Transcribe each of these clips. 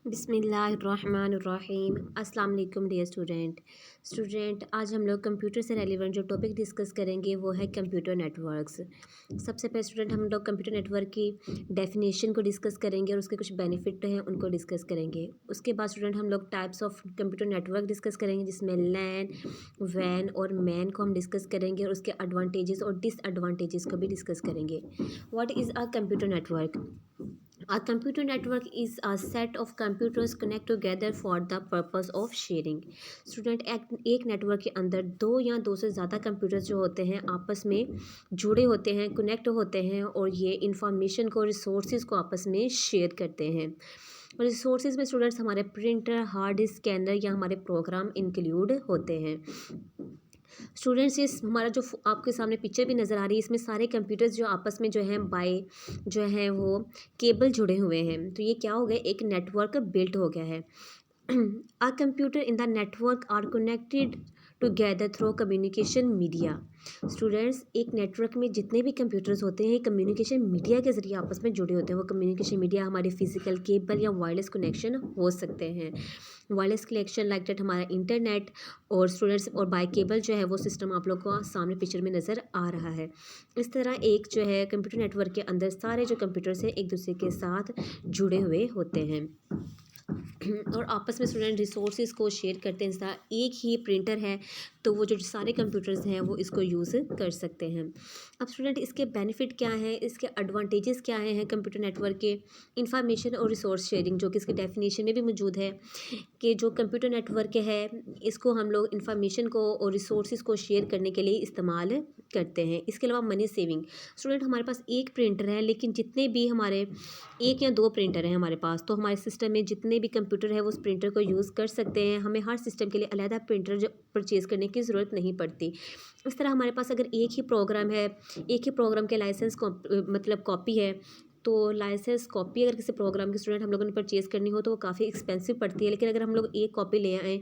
बिस्मिल्लाहिर्रहमानिर्रहीम। अस्सलाम वालेकुम डियर स्टूडेंट, आज हम लोग कंप्यूटर से रेलिवेंट जो टॉपिक डिस्कस करेंगे वो है कंप्यूटर नेटवर्क्स। सबसे पहले स्टूडेंट हम लोग कंप्यूटर नेटवर्क की डेफिनेशन को डिस्कस करेंगे और उसके कुछ बेनिफिट हैं उनको डिस्कस करेंगे। उसके बाद स्टूडेंट हम लोग types of computer network discuss करेंगे जिसमें लैन, वैन और मैन को हम डिस्कस करेंगे और उसके एडवांटेजेस और डिसएडवांटेजेस को भी डिस्कस करेंगे। What is a computer network? A computer network is a set of computers connect together for the purpose of sharing. Student एक नेटवर्क के अंदर दो या दो से ज़्यादा कंप्यूटर्स जो होते हैं आपस में जुड़े होते हैं, कनेक्ट होते हैं और ये इंफॉर्मेशन को, रिसोर्सेज को आपस में शेयर करते हैं। और रिसोर्सेज में स्टूडेंट्स हमारे प्रिंटर, हार्ड डिस्क, स्कैनर या हमारे प्रोग्राम इंक्लूड होते हैं। स्टूडेंट्स ये हमारा जो आपके सामने पिक्चर भी नज़र आ रही है, इसमें सारे कंप्यूटर्स जो आपस में जो हैं बाय जो हैं वो केबल जुड़े हुए हैं। तो ये क्या हो गया, एक नेटवर्क बिल्ट हो गया है। A computer in the network are connected together through communication media. Students एक नेटवर्क में जितने भी कंप्यूटर्स होते हैं कम्युनिकेशन मीडिया के ज़रिए आपस में जुड़े होते हैं। वो कम्युनिकेशन मीडिया हमारे फिजिकल केबल या वायरलेस कनेक्शन हो सकते हैं। वायरलेस कनेक्शन लाइक दैट हमारा इंटरनेट और स्टूडेंट्स और बाय केबल जो है वो सिस्टम आप लोग को सामने पिक्चर में नज़र आ रहा है। इस तरह एक जो है कंप्यूटर नेटवर्क के अंदर सारे जो कंप्यूटर्स हैं एक दूसरे के साथ जुड़े हुए होते हैं और आपस में स्टूडेंट रिसोर्सेज को शेयर करते हैं। जैसा एक ही प्रिंटर है तो वो जो सारे कंप्यूटर्स हैं वो इसको यूज़ कर सकते हैं। अब स्टूडेंट इसके बेनिफिट क्या हैं, इसके एडवांटेजेस क्या हैं कंप्यूटर नेटवर्क के? इंफॉर्मेशन और रिसोर्स शेयरिंग जो कि इसकी डेफिनेशन में भी मौजूद है कि जो कंप्यूटर नेटवर्क है इसको हम लोग इंफॉर्मेशन को और रिसोर्सेज को शेयर करने के लिए इस्तेमाल करते हैं। इसके अलावा मनी सेविंग। स्टूडेंट हमारे पास एक प्रिंटर है लेकिन जितने भी हमारे एक या दो प्रिंटर हैं हमारे पास, तो हमारे सिस्टम में जितने भी कंप्यूटर है वो उस प्रिंटर को यूज़ कर सकते हैं। हमें हर सिस्टम के लिए अलग प्रिंटर जो परचेज़ करने की ज़रूरत नहीं पड़ती। इस तरह हमारे पास अगर एक ही प्रोग्राम है, एक ही प्रोग्राम के लाइसेंस मतलब कॉपी है, तो लाइसेंस कॉपी अगर किसी प्रोग्राम के स्टूडेंट हम लोगों ने परचेज़ करनी हो तो वो काफ़ी एक्सपेंसिव पड़ती है। लेकिन अगर हम लोग एक कॉपी ले आएँ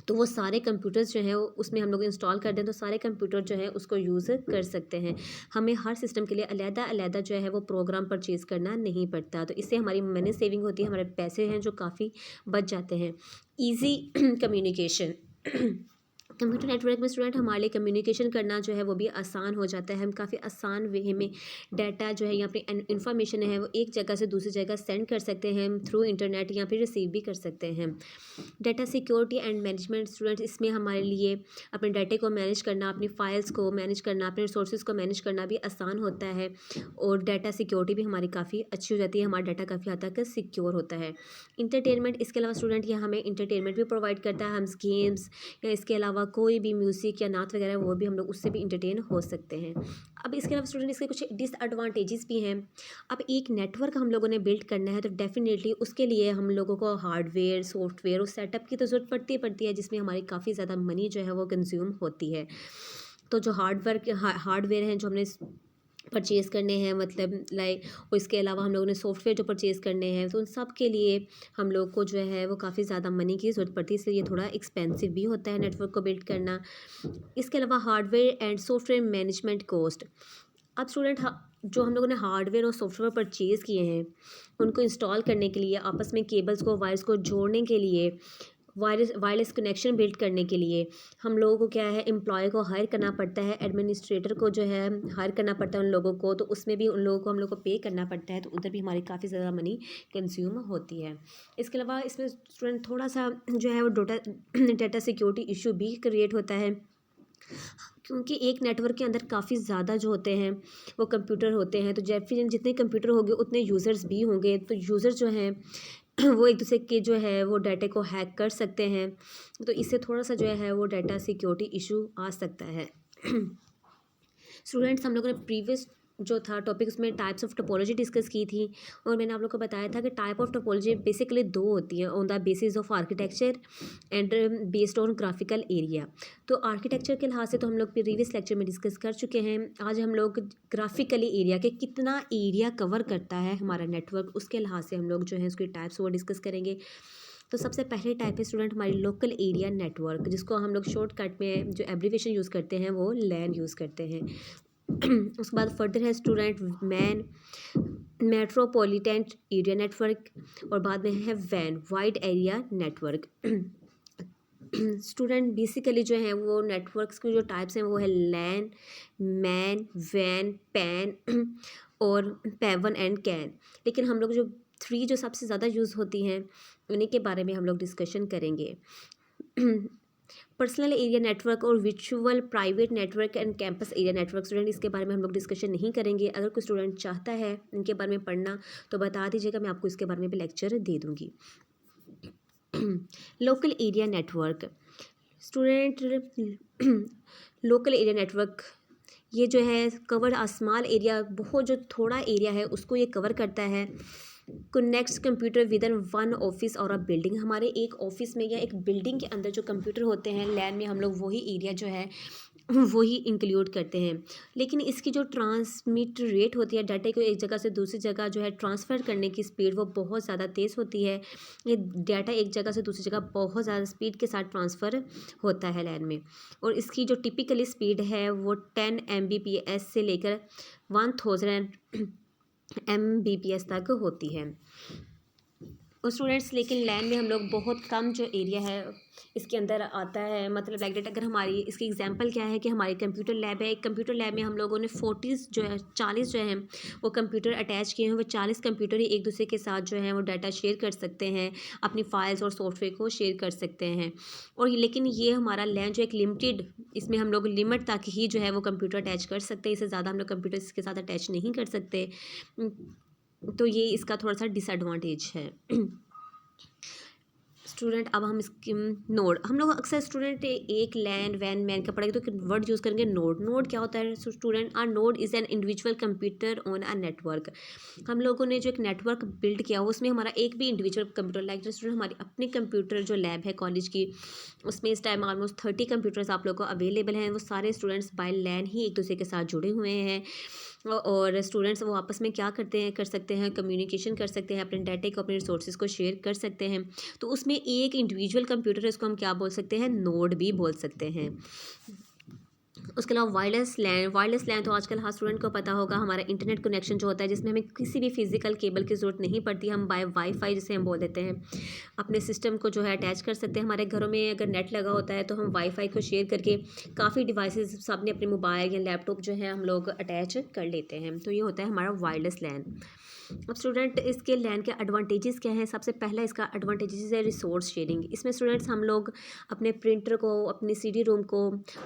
तो वो सारे कंप्यूटर्स जो हैं उसमें हम लोग इंस्टॉल कर दें तो सारे कंप्यूटर जो है उसको यूज़ कर सकते हैं। हमें हर सिस्टम के लिए अलग-अलग जो है वो प्रोग्राम परचेज़ करना नहीं पड़ता। तो इससे हमारी मनी सेविंग होती है, हमारे पैसे हैं जो काफ़ी बच जाते हैं। Easy communication. कंप्यूटर नेटवर्क में स्टूडेंट हमारे लिए कम्युनिकेशन करना जो है वो भी आसान हो जाता है। हम काफ़ी आसान वे में डाटा जो है या फिर इंफॉर्मेशन है वो एक जगह से दूसरी जगह सेंड कर सकते हैं थ्रू इंटरनेट या फिर रिसीव भी कर सकते हैं। Data security and management. Student इसमें हमारे लिए अपने डाटे को मैनेज करना, अपनी फाइल्स को मैनेज करना, अपने रिसोर्सेज को मैनेज करना भी आसान होता है और डाटा सिक्योरिटी भी हमारी काफ़ी अच्छी हो जाती है। हमारा डाटा काफ़ी हद तक सिक्योर होता है। इंटरटेनमेंट। इसके अलावा स्टूडेंट यह हमें इंटरटेनमेंट भी प्रोवाइड करता है। हम गेम्स या इसके अलावा कोई भी म्यूज़िक या नात वगैरह वो भी हम लोग उससे भी इंटरटेन हो सकते हैं। अब इसके अलावा स्टूडेंट इसके कुछ डिसएडवांटेजेस भी हैं। अब एक नेटवर्क हम लोगों ने बिल्ड करना है तो डेफिनेटली उसके लिए हम लोगों को हार्डवेयर, सॉफ्टवेयर और सेटअप की तो ज़रूरत पड़ती है जिसमें हमारी काफ़ी ज़्यादा मनी जो है वो कंज्यूम होती है। तो जो हार्डवेयर हैं जो हमने परचेज़ करने हैं मतलब लाइक, और इसके अलावा हम लोगों ने सॉफ्टवेयर जो परचेज़ करने हैं तो उन सब के लिए हम लोग को जो है वो काफ़ी ज़्यादा मनी की ज़रूरत पड़ती है, इसलिए ये थोड़ा एक्सपेंसिव भी होता है नेटवर्क को बिल्ड करना। इसके अलावा hardware and software management cost. अब स्टूडेंट जो हम लोगों ने हार्डवेयर और सॉफ्टवेयर परचेज़ किए हैं उनको इंस्टॉल करने के लिए, आपस में केबल्स को, वायर्स को जोड़ने के लिए, वायरलेस कनेक्शन बिल्ड करने के लिए हम लोगों को क्या है, एम्प्लॉय को हायर करना पड़ता है, एडमिनिस्ट्रेटर को जो है हायर करना पड़ता है उन लोगों को, तो उसमें भी उन लोगों को हम लोग को पे करना पड़ता है, तो उधर भी हमारी काफ़ी ज़्यादा मनी कंज्यूम होती है। इसके अलावा इसमें स्टूडेंट थोड़ा सा जो है वो डाटा सिक्योरिटी इशू भी क्रिएट होता है क्योंकि एक नेटवर्क के अंदर काफ़ी ज़्यादा जो होते हैं वो कंप्यूटर होते हैं। तो जब फिर जितने कंप्यूटर होंगे उतने यूज़र्स भी होंगे, तो यूज़र जो हैं वो एक दूसरे के जो है वो डाटा को हैक कर सकते हैं, तो इससे थोड़ा सा जो है वो डाटा सिक्योरिटी इशू आ सकता है। स्टूडेंट्स हम लोगों ने प्रीवियस जो था टॉपिक उसमें टाइप्स ऑफ टोपोलॉजी डिस्कस की थी और मैंने आप लोग को बताया था कि टाइप ऑफ टोपोलॉजी बेसिकली दो होती हैं, on the basis of architecture and based on graphical area. तो आर्किटेक्चर के लिहाज से तो हम लोग प्रीवियस लेक्चर में डिस्कस कर चुके हैं। आज हम लोग ग्राफिकली एरिया के कितना एरिया कवर करता है हमारा नेटवर्क, उसके लिहाज से हम लोग जो है उसकी टाइप्स वो डिस्कस करेंगे। तो सबसे पहले टाइप है स्टूडेंट हमारी लोकल एरिया नेटवर्क, जिसको हम लोग शॉर्टकट में जो एब्रीविएशन यूज़ करते हैं वो लैन यूज़ करते हैं। उसके बाद फर्दर है student MAN metropolitan area network, और बाद में है वैन wide area network. Student basically जो है वो नेटवर्क्स के जो टाइप्स हैं वो है लैन, मैन, वैन, पैन और पैवन एंड कैन। लेकिन हम लोग जो थ्री जो सबसे ज़्यादा यूज़ होती हैं उन्हीं के बारे में हम लोग डिस्कशन करेंगे। पर्सनल एरिया नेटवर्क और विचुअल private network and campus area network, student इसके बारे में हम लोग डिस्कशन नहीं करेंगे। अगर कोई स्टूडेंट चाहता है इनके बारे में पढ़ना तो बता दीजिएगा, मैं आपको इसके बारे में भी लेक्चर दे दूँगी। Local area network student, local area network ये जो है कवर अ स्मॉल एरिया, बहुत जो थोड़ा एरिया है उसको ये कवर करता है। Connects computer with in one office और अ बिल्डिंग, हमारे एक ऑफिस में या एक बिल्डिंग के अंदर जो कंप्यूटर होते हैं लैन में, हम लोग वही एरिया जो है वही इंक्लूड करते हैं। लेकिन इसकी जो ट्रांसमिट रेट होती है डाटा को एक जगह से दूसरी जगह जो है ट्रांसफ़र करने की स्पीड वो बहुत ज़्यादा तेज़ होती है। ये डाटा एक जगह से दूसरी जगह बहुत ज़्यादा स्पीड के साथ ट्रांसफ़र होता है लैन में, और इसकी जो टिपिकली स्पीड है वो 10 Mbps से लेकर 1000 Mbps तक होती है। और स्टूडेंट्स लेकिन लैन में हम लोग बहुत कम जो एरिया है इसके अंदर आता है, मतलब लाइक डेट अगर हमारी इसकी एग्जांपल क्या है कि हमारी कंप्यूटर लैब है, एक कंप्यूटर लैब में हम लोगों ने 40 जो है 40 जो है वो कंप्यूटर अटैच किए हैं। वो 40 कंप्यूटर ही एक दूसरे के साथ जो है वो डाटा शेयर कर सकते हैं, अपनी फाइल्स और सॉफ्टवेयर को शेयर कर सकते हैं। और लेकिन ये हमारा लैन जो एक लिमिटेड, इसमें हम लोग लिमिट तक ही जो है वो कंप्यूटर अटैच कर सकते हैं, इससे ज़्यादा हम लोग कंप्यूटर इसके साथ अटैच नहीं कर सकते। तो ये इसका थोड़ा सा डिसएडवांटेज है। स्टूडेंट अब हम इसकी नोड, हम लोग अक्सर स्टूडेंट एक लैन वैन मैन का पढ़ेंगे तो वर्ड यूज़ करेंगे नोड। नोड क्या होता है student? Are node is an individual computer on a network. हम लोगों ने जो एक नेटवर्क बिल्ड किया हो उसमें हमारा एक भी इंडिविजुअल कंप्यूटर, लाइक जो स्टूडेंट हमारी अपनी कंप्यूटर जो लैब है कॉलेज की, उसमें इस टाइम ऑलमोस्ट 30 कंप्यूटर्स आप लोग को अवेलेबल हैं। वो सारे स्टूडेंट्स बाय लैन ही एक दूसरे के साथ जुड़े हुए हैं, और स्टूडेंट्स वो आपस में क्या करते हैं, कर सकते हैं, कम्युनिकेशन कर सकते हैं, अपने डाटा को अपने रिसोर्सेज को शेयर कर सकते हैं। तो उसमें एक इंडिविजुअल कंप्यूटर है, उसको हम क्या बोल सकते हैं? नोड भी बोल सकते हैं। उसके अलावा वायरलेस लैन तो आजकल हर स्टूडेंट को पता होगा, हमारा इंटरनेट कनेक्शन जो होता है जिसमें हमें किसी भी फिजिकल केबल की ज़रूरत नहीं पड़ती, हम बाय वाईफाई जिसे हम बोल देते हैं अपने सिस्टम को जो है अटैच कर सकते हैं। हमारे घरों में अगर नेट लगा होता है तो हम वाईफाई को शेयर करके काफ़ी डिवाइसेस सबने अपने मोबाइल या लैपटॉप जो है हम लोग अटैच कर लेते हैं। तो ये होता है हमारा वायरलेस लैन। अब स्टूडेंट इसके लैन के एडवांटेजेस क्या हैं? सबसे पहला इसका एडवांटेजेस है रिसोर्स शेयरिंग। इसमें स्टूडेंट्स हम लोग अपने प्रिंटर को, अपनी सीडी रोम को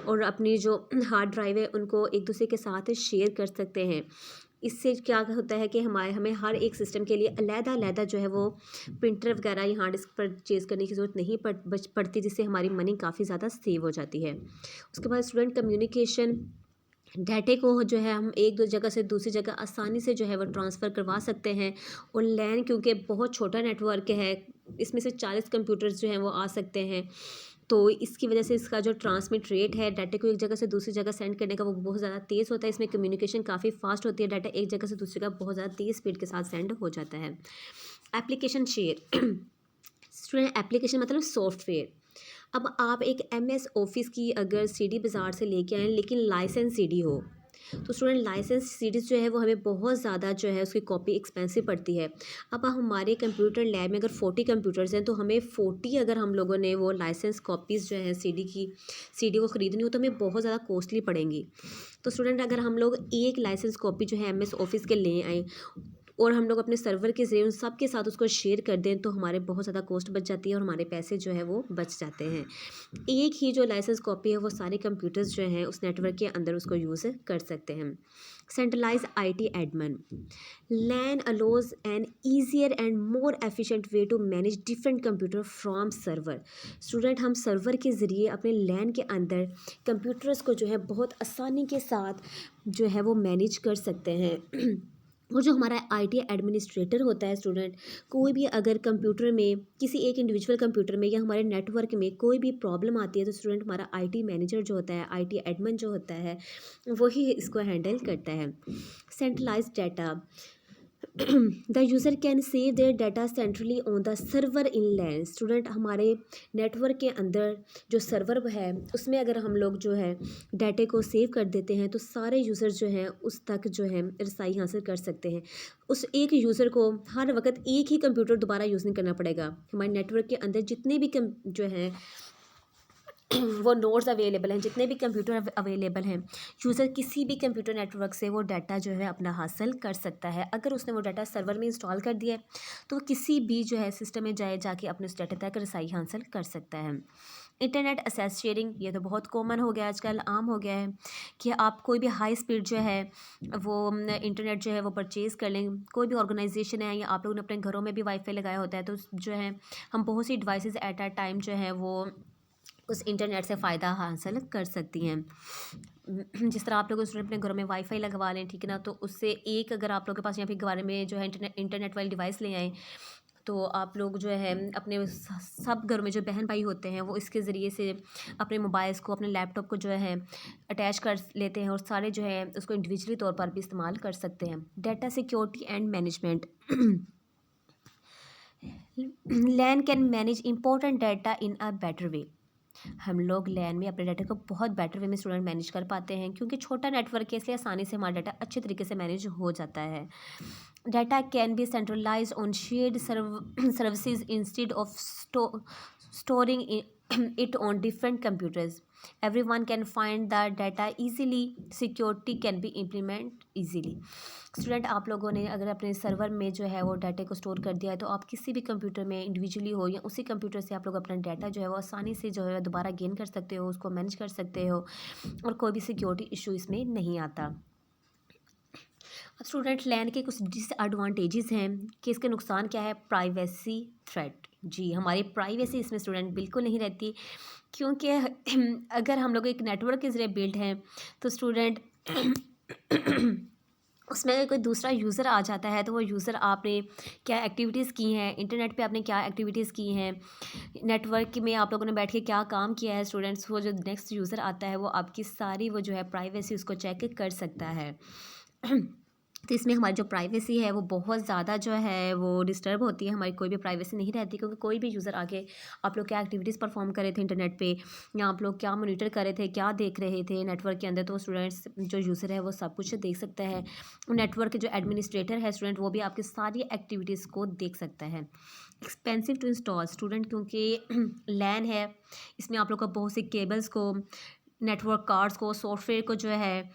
और अपनी जो हार्ड ड्राइव है उनको एक दूसरे के साथ शेयर कर सकते हैं। इससे क्या होता है कि हमें हर एक सिस्टम के लिए अलग-अलग जो है वो प्रिंटर वगैरह या हार्ड डिस्क परचेज़ करने की ज़रूरत नहीं पड़ती, जिससे हमारी मनी काफ़ी ज़्यादा सेव हो जाती है। उसके बाद स्टूडेंट कम्युनिकेशन, डाटे को जो है हम एक दो जगह से दूसरी जगह आसानी से जो है वो ट्रांसफ़र करवा सकते हैं। और लैन क्योंकि बहुत छोटा नेटवर्क है, इसमें से 40 कंप्यूटर्स जो हैं वो आ सकते हैं, तो इसकी वजह से इसका जो ट्रांसमिट रेट है डाटा को एक जगह से दूसरी जगह सेंड करने का वो बहुत ज़्यादा तेज़ होता है। इसमें कम्युनिकेशन काफ़ी फास्ट होती है, डाटा एक जगह से दूसरी जगह बहुत ज़्यादा तेज़ स्पीड के साथ सेंड हो जाता है। एप्लीकेशन शेयर, स्टूडेंट एप्लीकेशन मतलब सॉफ्टवेयर। अब आप एक MS ऑफिस की अगर सीडी बाज़ार से लेके आएँ लेकिन लाइसेंस सीडी हो, तो स्टूडेंट लाइसेंस सीरीज़ जो है वो हमें बहुत ज़्यादा जो है उसकी कॉपी एक्सपेंसिव पड़ती है। अब हमारे कंप्यूटर लैब में अगर 40 कंप्यूटर्स हैं तो हमें 40 अगर हम लोगों ने वो लाइसेंस कॉपीज़ जो है सीडी को ख़रीदनी हो तो हमें बहुत ज़्यादा कॉस्टली पड़ेंगी। तो स्टूडेंट अगर हम लोग एक लाइसेंस कॉपी जो है MS ऑफिस के ले आएँ और हम लोग अपने सर्वर के ज़रिए उन सब के साथ उसको शेयर कर दें तो हमारे बहुत ज़्यादा कॉस्ट बच जाती है और हमारे पैसे जो है वो बच जाते हैं। एक ही जो लाइसेंस कॉपी है वो सारे कंप्यूटर्स जो हैं उस नेटवर्क के अंदर उसको यूज़ कर सकते हैं। Centralise IT admin, LAN allows an easier and more efficient way to manage different computer from server. Student हम सर्वर के ज़रिए अपने लैन के अंदर कंप्यूटर्स को जो है बहुत आसानी के साथ जो है वो मैनेज कर सकते हैं। और जो हमारा IT एडमिनिस्ट्रेटर होता है स्टूडेंट, कोई भी अगर कंप्यूटर में किसी एक इंडिविजुअल कंप्यूटर में या हमारे नेटवर्क में कोई भी प्रॉब्लम आती है तो स्टूडेंट हमारा IT मैनेजर जो होता है, IT एडमिन जो होता है वही इसको हैंडल करता है। Centralise data, the user can save their data centrally on the server in LAN. Student हमारे नेटवर्क के अंदर जो सर्वर है उसमें अगर हम लोग जो है डाटे को सेव कर देते हैं तो सारे यूज़र जो हैं उस तक जो है रसाई हासिल कर सकते हैं। उस एक यूज़र को हर वक्त एक ही कंप्यूटर दोबारा यूज़ नहीं करना पड़ेगा। हमारे नेटवर्क के अंदर जितने भी जो हैं वो नोड्स अवेलेबल हैं, जितने भी कंप्यूटर अवेलेबल हैं, यूज़र किसी भी कंप्यूटर नेटवर्क से वो डाटा जो है अपना हासिल कर सकता है। अगर उसने वो डाटा सर्वर में इंस्टॉल कर दिया है तो वो किसी भी जो है सिस्टम में जाके अपने उस डाटा तक रसाई हासिल कर सकता है। इंटरनेट एक्सेस शेयरिंग, ये तो बहुत कॉमन हो गया आजकल, आम हो गया है कि आप कोई भी हाई स्पीड जो है वो इंटरनेट जो है वो परचेज़ कर लें। कोई भी ऑर्गेनाइजेशन है या आप लोगों ने अपने घरों में भी वाईफाई लगाया होता है तो जो है हम बहुत सी डिवाइसेस एट अ टाइम जो है वो उस इंटरनेट से फ़ायदा हासिल कर सकती हैं। जिस तरह आप लोग उसमें अपने घरों में वाईफाई लगवा लें, ठीक है ना, तो उससे एक अगर आप लोग के पास यहाँ पे घर में जो है इंटरनेट वाली डिवाइस ले आएँ तो आप लोग जो है अपने सब घरों में जो बहन भाई होते हैं वो इसके ज़रिए से अपने मोबाइल्स को, अपने लैपटॉप को जो है अटैच कर लेते हैं और सारे जो है उसको इंडिविजुअली तौर पर भी इस्तेमाल कर सकते हैं। Data security and management. LAN can manage important data in a better way. हम लोग लैन में अपने डाटा को बहुत बेटर वे में स्टूडेंट मैनेज कर पाते हैं क्योंकि छोटा नेटवर्क है, इसलिए आसानी से हमारा डाटा अच्छे तरीके से मैनेज हो जाता है। Data can be centralise on shared services instead of storing it on different computers. Everyone can find the data easily. Security can be implemented easily. Student आप लोगों ने अगर अपने सर्वर में जो है वो डाटा को स्टोर कर दिया है तो आप किसी भी कंप्यूटर में इंडिविजुअली हो या उसी कंप्यूटर से आप लोग अपना डाटा जो है वो आसानी से जो है दोबारा गेन कर सकते हो, उसको मैनेज कर सकते हो और कोई भी सिक्योरिटी इशू इसमें नहीं आता। अब स्टूडेंट लैन के कुछ डिसएडवांटेजेस हैं कि इसके नुकसान क्या है। प्राइवेसी थ्रेट, जी हमारी प्राइवेसी इसमें स्टूडेंट बिल्कुल नहीं रहती क्योंकि अगर हम लोग एक नेटवर्क के ज़रिए बिल्ड हैं तो स्टूडेंट उसमें अगर कोई दूसरा यूज़र आ जाता है तो वो यूज़र आपने क्या एक्टिविटीज़ की हैं, इंटरनेट पे आपने क्या एक्टिविटीज़ की हैं, नेटवर्क में आप लोगों ने बैठ के क्या काम किया है, स्टूडेंट्स वो जो नेक्स्ट यूज़र आता है वो आपकी सारी वो जो है प्राइवेसी उसको चेक कर सकता है। तो इसमें हमारी जो प्राइवेसी है वो बहुत ज़्यादा जो है वो डिस्टर्ब होती है, हमारी कोई भी प्राइवेसी नहीं रहती क्योंकि कोई भी यूज़र आके आप लोग क्या एक्टिविटीज़ परफॉर्म कर रहे थे इंटरनेट पे या आप लोग क्या मॉनिटर कर रहे थे, क्या देख रहे थे नेटवर्क के अंदर, तो स्टूडेंट्स जो यूज़र है वो सब कुछ देख सकता है। नेटवर्क के जो एडमिनिस्ट्रेटर है स्टूडेंट वो भी आपकी सारी एक्टिविटीज़ को देख सकता है। एक्सपेंसिव टू इंस्टॉल स्टूडेंट क्योंकि लैन है, इसमें आप लोग को बहुत सी केबल्स को, नेटवर्क कार्ड्स को, सॉफ्टवेयर को जो है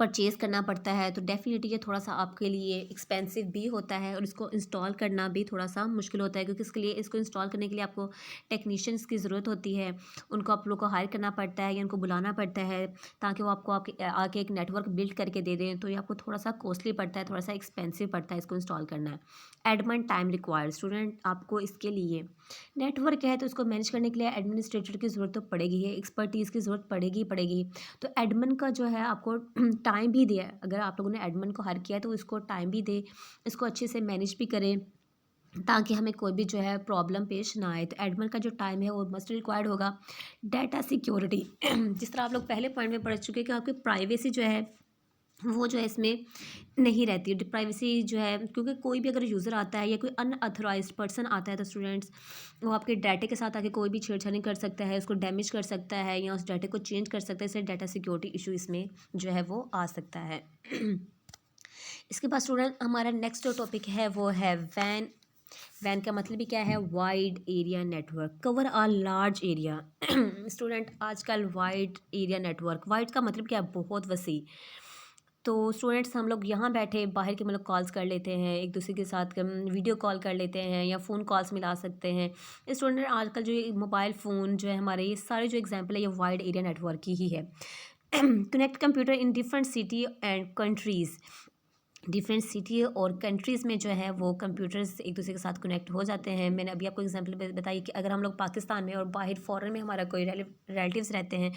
परचेज़ करना पड़ता है तो डेफ़िनेटली ये थोड़ा सा आपके लिए एक्सपेंसिव भी होता है और इसको इंस्टॉल करना भी थोड़ा सा मुश्किल होता है क्योंकि इसको इंस्टॉल करने के लिए आपको टेक्नीशियंस की ज़रूरत होती है, उनको आप लोग को हायर करना पड़ता है या उनको बुलाना पड़ता है ताकि वो आपको आपके आके एक नेटवर्क बिल्ड करके दे दें, तो ये आपको थोड़ा सा कॉस्टली पड़ता है, थोड़ा सा एक्सपेंसिव पड़ता है इसको इंस्टॉल करना। एडमिन टाइम रिक्वायर्ड स्टूडेंट आपको इसके लिए नेटवर्क है तो इसको मैनेज करने के लिए एडमिनिस्ट्रेटर की ज़रूरत तो पड़ेगी ही, एक्सपर्टीज़ की ज़रूरत पड़ेगी ही पड़ेगी। तो एडमिन का जो है आपको टाइम भी दिया है, अगर आप लोगों ने एडमिन को हायर किया है तो इसको टाइम भी दे, इसको अच्छे से मैनेज भी करें ताकि हमें कोई भी जो है प्रॉब्लम पेश ना आए। तो एडमिन का जो टाइम है वो मस्ट रिक्वायर्ड होगा। डाटा सिक्योरिटी जिस तरह आप लोग पहले पॉइंट में पढ़ चुके हैं कि आपकी प्राइवेसी जो है वो जो है इसमें नहीं रहती है। प्राइवेसी जो है क्योंकि कोई भी अगर यूज़र आता है या कोई अनऑथराइज्ड पर्सन आता है तो स्टूडेंट्स वो आपके डाटे के साथ आके कोई भी छेड़छाड़ी कर सकता है, उसको डैमेज कर सकता है या उस डाटे को चेंज कर सकता है, इसलिए डाटा सिक्योरिटी इशू इसमें जो है वो आ सकता है। इसके बाद स्टूडेंट हमारा नेक्स्ट जो टॉपिक है वो है वैन। वैन का मतलब ही क्या है, वाइड एरिया नेटवर्क, कवर आ लार्ज एरिया। स्टूडेंट आजकल वाइड एरिया नेटवर्क, वाइड का मतलब क्या है, बहुत वसी। तो स्टूडेंट्स हम लोग यहाँ बैठे बाहर के मतलब कॉल्स कर लेते हैं, एक दूसरे के साथ वीडियो कॉल कर लेते हैं या फ़ोन कॉल्स मिला सकते हैं। स्टूडेंट आजकल जो ये मोबाइल फ़ोन जो है हमारे, ये सारे जो एग्जांपल है ये वाइड एरिया नेटवर्क की ही है। Connect computer in different city and countries, different city और कंट्रीज़ में जो है वो कंप्यूटर्स एक दूसरे के साथ कनेक्ट हो जाते हैं। मैंने अभी आपको एग्जांपल बताई कि अगर हम लोग पाकिस्तान में और बाहर फॉरेन में हमारा कोई रिलेटिव्स रहते हैं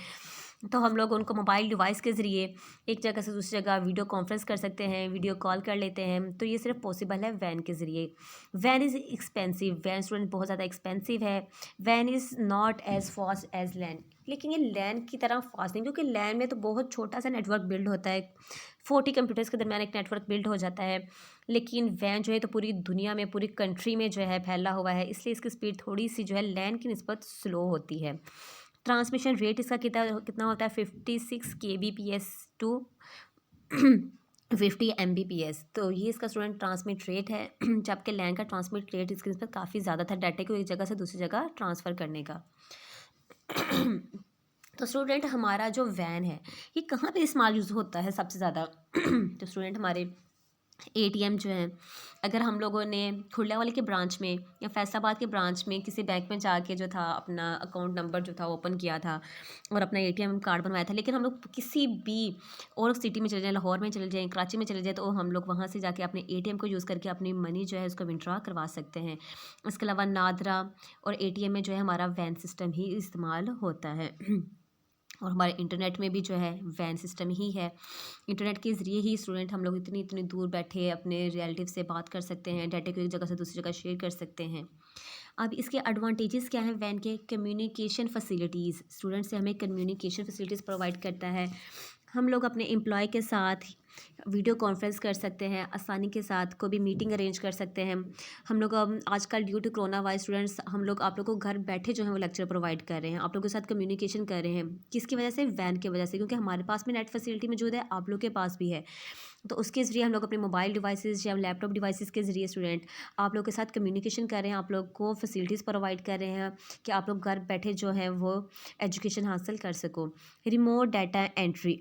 तो हम लोग उनको मोबाइल डिवाइस के ज़रिए एक जगह से दूसरी जगह वीडियो कॉन्फ्रेंस कर सकते हैं, वीडियो कॉल कर लेते हैं। तो ये सिर्फ पॉसिबल है वैन के ज़रिए। Van is expensive, van student बहुत ज़्यादा एक्सपेंसिव है। Van is not as fast as लैन, लेकिन ये लैन की तरह फास्ट नहीं, क्योंकि लैन में तो बहुत छोटा सा नेटवर्क बिल्ड होता है, 40 कंप्यूटर्स के दरमियान एक नेटवर्क बिल्ड हो जाता है। लेकिन वैन जो है तो पूरी दुनिया में, पूरी कंट्री में जो है फैला हुआ है, इसलिए इसकी स्पीड थोड़ी सी जो है लैन की निस्बत स्लो होती है। ट्रांसमिशन रेट इसका कितना होता है, 56 kbps टू 50 mbps। तो ये इसका स्टूडेंट ट्रांसमिट रेट है, जबकि लैन का ट्रांसमिट रेट इसके निस्बत काफ़ी ज़्यादा था डाटा को एक जगह से दूसरी जगह ट्रांसफ़र करने का। तो स्टूडेंट हमारा जो वैन है ये कहाँ पे इस्तेमाल यूज़ होता है सबसे ज़्यादा? तो स्टूडेंट हमारे एटीएम जो है, अगर हम लोगों ने खुर्ला वाले के ब्रांच में या फैसलाबाद के ब्रांच में किसी बैंक में जाके जो था अपना अकाउंट नंबर जो था ओपन किया था और अपना एटीएम कार्ड बनवाया था, लेकिन हम लोग किसी भी और सिटी में चले जाएँ, लाहौर में चले जाएँ, कराची में चले जाएँ, तो हम लोग वहाँ से जाके अपने एटीएम को यूज़ करके अपनी मनी जो है उसको विड्रॉ करवा सकते हैं। इसके अलावा नादरा और एटीएम में जो है हमारा वैन सिस्टम ही इस्तेमाल होता है। और हमारे इंटरनेट में भी जो है वैन सिस्टम ही है। इंटरनेट के ज़रिए ही स्टूडेंट हम लोग इतनी इतनी दूर बैठे अपने रिलेटिव से बात कर सकते हैं, डाटा को एक जगह से दूसरी जगह शेयर कर सकते हैं। अब इसके एडवांटेजेस क्या हैं वैन के? कम्युनिकेशन फैसिलिटीज़, स्टूडेंट से हमें कम्युनिकेशन फैसिलिटीज़ प्रोवाइड करता है। हम लोग अपने एम्प्लॉय के साथ वीडियो कॉन्फ्रेंस कर सकते हैं, आसानी के साथ कोई भी मीटिंग अरेंज कर सकते हैं। हम लोग आजकल due to corona virus students हम लोग आप लोग को घर बैठे जो है वो लेक्चर प्रोवाइड कर रहे हैं, आप लोगों के साथ कम्युनिकेशन कर रहे हैं। किसकी वजह से? वैन की वजह से, क्योंकि हमारे पास भी नेट फैसिलिटी मौजूद है, आप लोग के पास भी है। तो उसके ज़रिए हम लोग अपने मोबाइल डिवाइसेस या लैपटॉप डिवाइसेस के ज़रिए स्टूडेंट आप लोग के साथ कम्युनिकेशन कर रहे हैं, आप लोग को फैसिलिटीज़ प्रोवाइड कर रहे हैं कि आप लोग घर बैठे जो है वो एजुकेशन हासिल कर सको। Remote data entry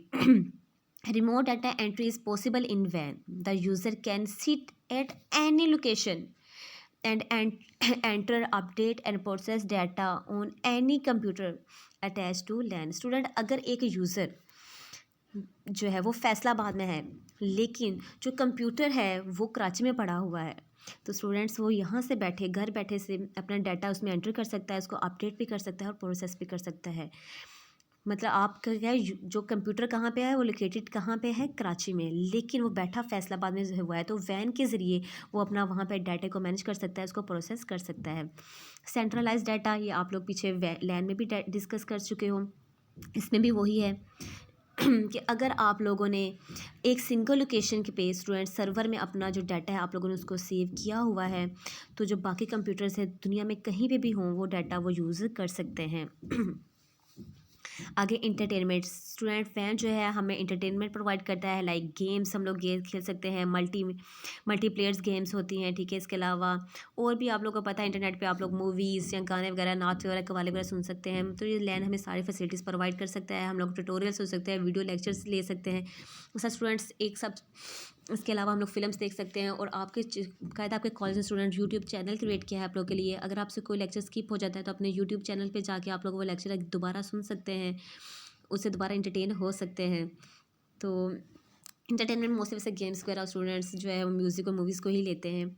remote data entry is possible in WAN. The user can sit at any location and enter, update and process data on any computer attached to LAN. Student अगर एक user जो है वो फैसलाबाद में है, लेकिन जो computer है वो कराची में पड़ा हुआ है, तो स्टूडेंट्स वो यहाँ से बैठे घर बैठे से अपना डाटा उसमें एंटर कर सकता है, उसको अपडेट भी कर सकता है और प्रोसेस भी कर सकता है। मतलब आपका क्या है, जो कंप्यूटर कहाँ पे है वो लोकेटेड कहाँ पे है? कराची में, लेकिन वो बैठा फैसलाबाद में जो हुआ है, तो वैन के ज़रिए वो अपना वहाँ पे डाटा को मैनेज कर सकता है, उसको प्रोसेस कर सकता है। सेंट्रलाइज डाटा, ये आप लोग पीछे लैन में भी डिस्कस कर चुके हो, इसमें भी वही है कि अगर आप लोगों ने एक सिंगल लोकेशन के पे स्टूडेंट सर्वर में अपना जो डाटा है आप लोगों ने उसको सेव किया हुआ है, तो जो बाकी कंप्यूटर्स है दुनिया में कहीं पे भी हों वो डाटा वो यूज़ कर सकते हैं। आगे इंटरटेनमेंट, स्टूडेंट फैन जो है हमें इंटरटेनमेंट प्रोवाइड करता है, लाइक गेम्स हम लोग गेम खेल सकते हैं, मल्टीप्लेयर्स गेम्स होती हैं, ठीक है। इसके अलावा और भी आप लोगों को पता है इंटरनेट पे आप लोग मूवीज़ या गाने वगैरह, नाच वगैरह, कव्वाली वगैरह सुन सकते हैं। तो ये लैन हमें सारी फैसिलिटीज़ प्रोवाइड कर सकता है, हम लोग ट्यूटोरियल्स हो सकते हैं, वीडियो लेक्चर्स ले सकते हैं। सब स्टूडेंट्स एक सब इसके अलावा हम लोग फ़िल्म्स देख सकते हैं। और आपके कायदा आपके कॉलेज में स्टूडेंट यूट्यूब चैनल क्रिएट किया है आप लोगों के लिए, अगर आपसे कोई लेक्चर स्किप हो जाता है तो अपने यूट्यूब चैनल पे जाके आप लोग वो लेक्चर दोबारा सुन सकते हैं, उससे दोबारा इंटरटेन हो सकते हैं। तो इंटरटेनमेंट मोस्टली वैसे गेम्स वगैरह स्टूडेंट्स जो है वो म्यूज़िक और मूवीज़ को ही लेते हैं।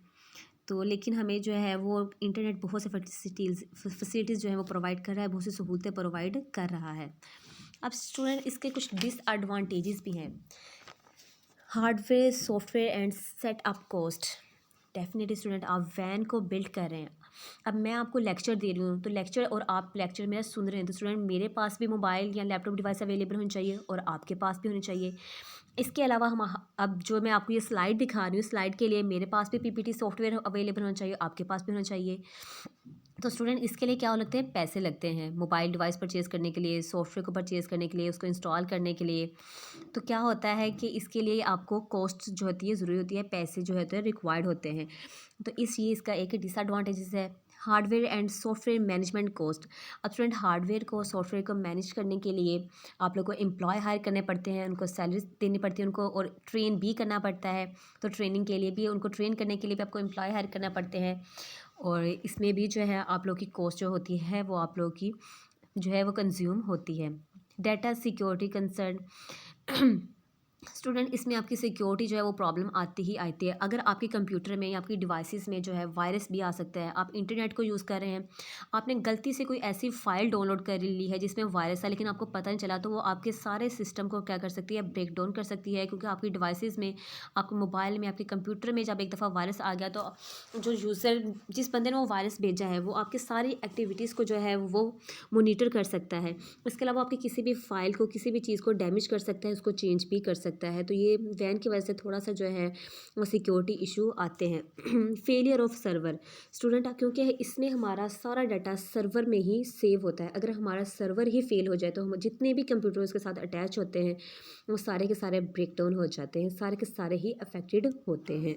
तो लेकिन हमें जो है वो इंटरनेट बहुत से फैसिलिटीज़ जो है वो प्रोवाइड कर रहा है, बहुत सी सहूलतें प्रोवाइड कर रहा है। अब स्टूडेंट इसके कुछ डिसएडवांटेजेस भी हैं। Hardware, software and setup cost. Definitely student आप वैन को बिल्ड कर रहे हैं, अब मैं आपको लेक्चर दे रही हूँ तो लेक्चर और आप लेक्चर मेरा सुन रहे हैं, तो स्टूडेंट मेरे पास भी मोबाइल या लैपटॉप डिवाइस अवेलेबल होनी चाहिए और आपके पास भी होनी चाहिए। इसके अलावा हम अब जो मैं आपको ये स्लाइड दिखा रही हूँ, स्लाइड के लिए मेरे पास भी पीपीटी सॉफ्टवेयर अवेलेबल होना चाहिए, आपके पास भी होना चाहिए। तो स्टूडेंट इसके लिए क्या लगते हैं? पैसे लगते हैं, मोबाइल डिवाइस परचेज़ करने के लिए, सॉफ्टवेयर को परचेज़ करने के लिए, उसको इंस्टॉल करने के लिए। तो क्या होता है कि इसके लिए आपको कॉस्ट जो होती है ज़रूरी होती है, पैसे जो होते हैं रिक्वायर्ड होते हैं। तो इस ये इसका एक डिसएडवांटेजेस है। Hardware and software management cost. अब स्टूडेंट हार्डवेयर को, सॉफ्टवेयर को मैनेज करने के लिए आप लोग को एम्प्लॉय हायर करने पड़ते हैं, उनको सैलरीज देनी पड़ती है उनको, और ट्रेन भी करना पड़ता है। तो ट्रेनिंग के लिए भी उनको ट्रेन करने के लिए भी आपको एम्प्लॉय हायर करना पड़ते हैं, और इसमें भी जो है आप लोग की कॉस्ट जो होती है वो आप लोग की जो है वो कंज्यूम होती है। डाटा सिक्योरिटी कंसर्न, स्टूडेंट इसमें आपकी सिक्योरिटी जो है वो प्रॉब्लम आती ही आती है। अगर आपके कंप्यूटर में या आपकी डिवाइसेस में जो है वायरस भी आ सकता है। आप इंटरनेट को यूज़ कर रहे हैं, आपने गलती से कोई ऐसी फ़ाइल डाउनलोड कर ली है जिसमें वायरस है लेकिन आपको पता नहीं चला, तो वो आपके सारे सिस्टम को क्या कर सकती है, ब्रेक डाउन कर सकती है। क्योंकि आपकी डिवाइसेस में, आपके मोबाइल में, आपके कंप्यूटर में जब एक दफ़ा वायरस आ गया तो जो यूज़र, जिस बंदे ने वो वायरस भेजा है, वो आपकी सारी एक्टिविटीज़ को जो है वो मॉनिटर कर सकता है। इसके अलावा आपकी किसी भी फ़ाइल को, किसी भी चीज़ को डैमेज कर सकता है, उसको चेंज भी कर सकता है। तो ये वैन की वजह से थोड़ा-सा जो है वो सिक्योरिटी इश्यू आते हैं। फेलियर ऑफ सर्वर, स्टूडेंट क्योंकि इसमें हमारा सारा डाटा सर्वर में ही सेव होता है। अगर हमारा सर्वर ही फेल हो जाए तो हम जितने भी कंप्यूटर उसके साथ अटैच होते हैं वो सारे के सारे ब्रेक डाउन हो जाते हैं, सारे के सारे ही अफेक्टेड होते हैं।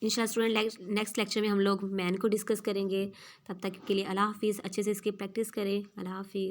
इंशाल्लाह स्टूडेंट नेक्स्ट लेक्चर में हम लोग मैन को डिस्कस करेंगे। तब तक के लिए अल्लाह हाफ़िज़। अच्छे से इसकी प्रैक्टिस करें। अल्लाह हाफ़िज़।